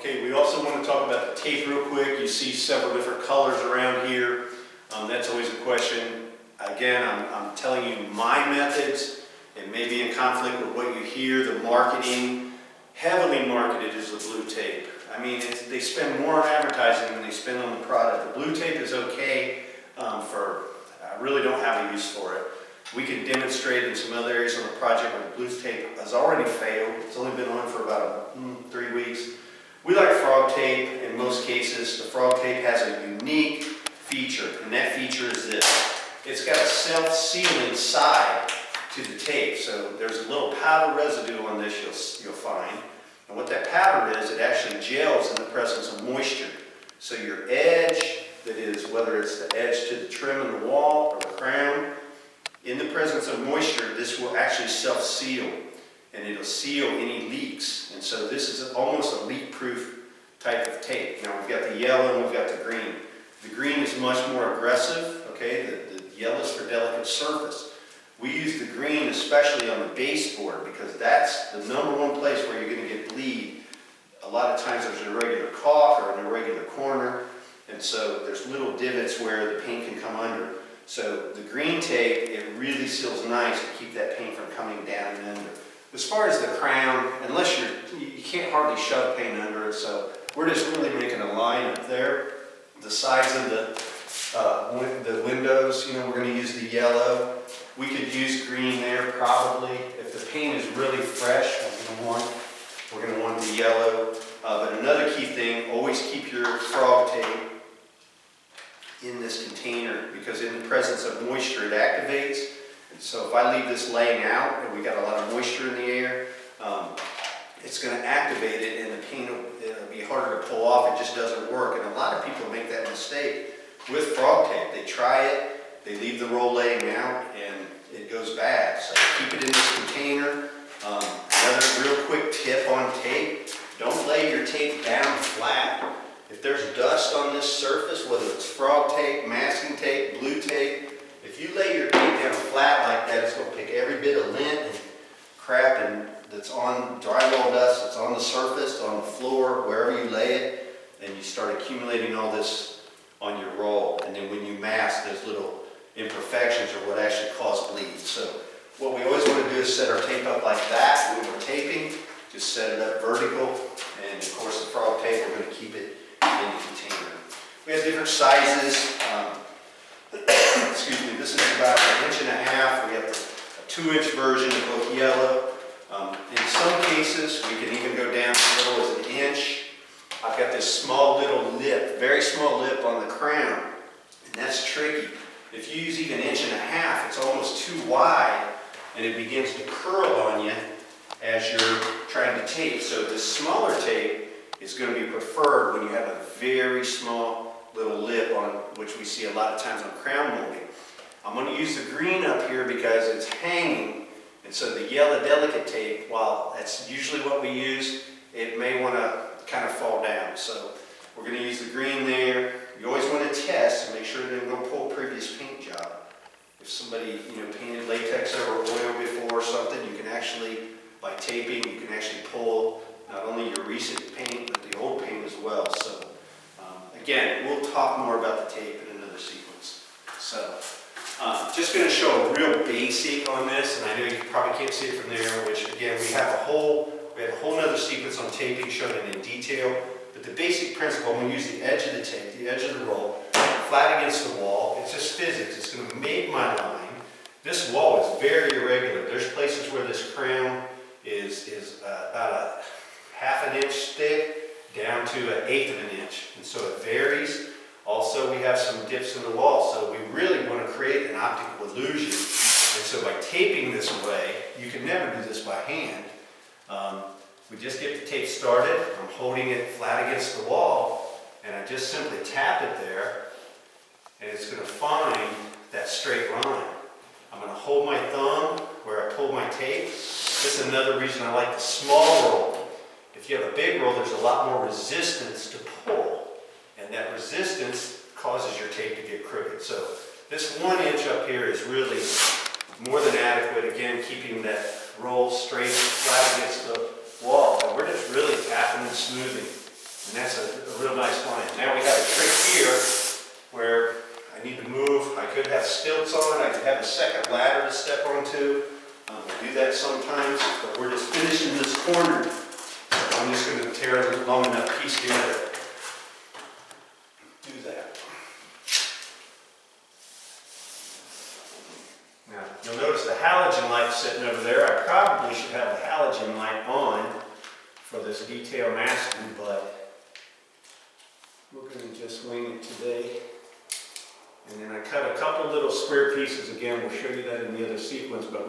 Okay, we also want to talk about the tape real quick. You see several different colors around here. That's always a question. Again, I'm telling you my methods. It may be in conflict with what you hear. The marketing, heavily marketed, is the blue tape. I mean, they spend more on advertising than they spend on the product. The blue tape is okay I really don't have a use for it. We can demonstrate in some other areas on the project where the blue tape has already failed. It's only been on for about 3 weeks. We like frog tape in most cases. The frog tape has a unique feature, and that feature is this. It's got a self-sealing side to the tape, so there's a little powder residue on this you'll find. And what that powder is, it actually gels in the presence of moisture. So your edge, that is, whether it's the edge to the trim in the wall or the crown, in the presence of moisture, this will actually self-seal, and it'll seal any leaks. And so this is almost a leak-proof type of tape. Now we've got the yellow and we've got the green. The green is much more aggressive, okay? The yellow is for delicate surface. We use the green especially on the baseboard because that's the #1 place where you're going to get bleed. A lot of times there's an irregular caulk or an irregular corner, and so there's little divots where the paint can come under. So the green tape, it really seals nice to keep that paint from coming down and under. As far as the crown, unless you can't hardly shove paint under it, so we're just really making a line up there. The sides of the windows, you know, we're going to use the yellow. We could use green there probably. If the paint is really fresh, we're going to want the yellow. But another key thing, always keep your frog tape in this container because in the presence of moisture it activates. And so if I leave this laying out and we got a lot of moisture in the air, it's going to activate it and the paint it'll be harder to pull off. It just doesn't work. And a lot of people make that mistake with frog tape. They try it, they leave the roll laying out, and it goes bad. So keep it in this container. Another real quick tip on tape, don't lay your tape down flat. If there's dust on this surface, whether it's frog tape, masking tape, blue tape, if you lay your tape down flat like that, it's going to pick every bit of lint and crap that's on drywall dust, that's on the surface, on the floor, wherever you lay it, and you start accumulating all this on your roll. And then when you mask, those little imperfections are what actually cause bleed. So what we always want to do is set our tape up like that when we're taping. Just set it up vertical, and of course the frog tape, we're going to keep it in the container. We have different sizes. Excuse me, this is about 1.5 inches. We have a 2-inch version of both yellow. In some cases, we can even go down as little as 1 inch. I've got this small little lip, very small lip on the crown, and that's tricky. If you use even 1.5 inches, it's almost too wide, and it begins to curl on you as you're trying to tape. So the smaller tape is going to be preferred when you have a very small little lip on which we see a lot of times on crown molding. I'm going to use the green up here because it's hanging, and so the yellow delicate tape, while that's usually what we use, it may want to kind of fall down. So we're going to use the green there. You always want to test and make sure they don't pull a previous paint job. If somebody painted latex over oil before or something, you can actually, by taping, you can actually pull not only your recent paint, but the old paint as well. So again, we'll talk more about the tape in another sequence. So just going to show a real basic on this, and I know you probably can't see it from there, which again, we have a whole nother sequence on taping shown in detail. But the basic principle, I'm going to use the edge of the tape, the edge of the roll, flat against the wall. It's just physics. It's going to make my line. This wall is very irregular. There's places where this crown is about 1/2 inch thick down to 1/8 inch. And so it varies. Also, we have some dips in the wall. So we really want to create an optical illusion. And so by taping this way, you can never do this by hand. We just get the tape started. I'm holding it flat against the wall, and I just simply tap it there, and it's going to find that straight line. I'm going to hold my thumb where I pull my tape. This is another reason I like the small roll. If you have a big roll, there's a lot more resistance to pull, and that resistance causes your tape to get crooked. So this 1 inch up here is really more than adequate, again, keeping that roll straight, flat against the wall. And we're just really tapping and smoothing. And that's a real nice line. Now we have a trick here where I need to move. I could have stilts on, I could have a second ladder to step onto. I do that sometimes, but we're just finishing this corner. So I'm just going to tear a long enough piece together. Do that. Now, you'll notice the halogen light sitting over there. I probably should have the halogen light on for this detail masking, but we're going to just wing it today. And then I cut a couple little square pieces. Again, we'll show you that in the other sequence, but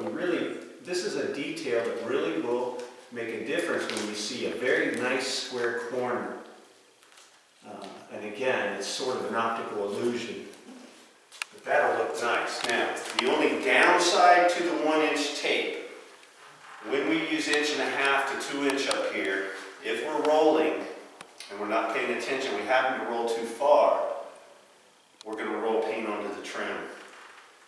this is a detail that really will make a difference when you see a very nice square corner. And again, it's sort of an optical illusion. But that'll look nice. Now, the only downside to the 1-inch tape, when we use 1.5 to 2 inch up here, if we're rolling and we're not paying attention, we happen to roll too far, we're going to roll paint onto the trim.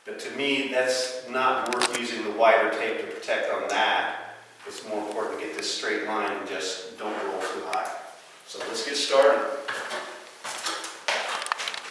But to me, that's not worth using the wider tape to protect on that. It's more important to get this straight line and just don't roll too high. So let's get started.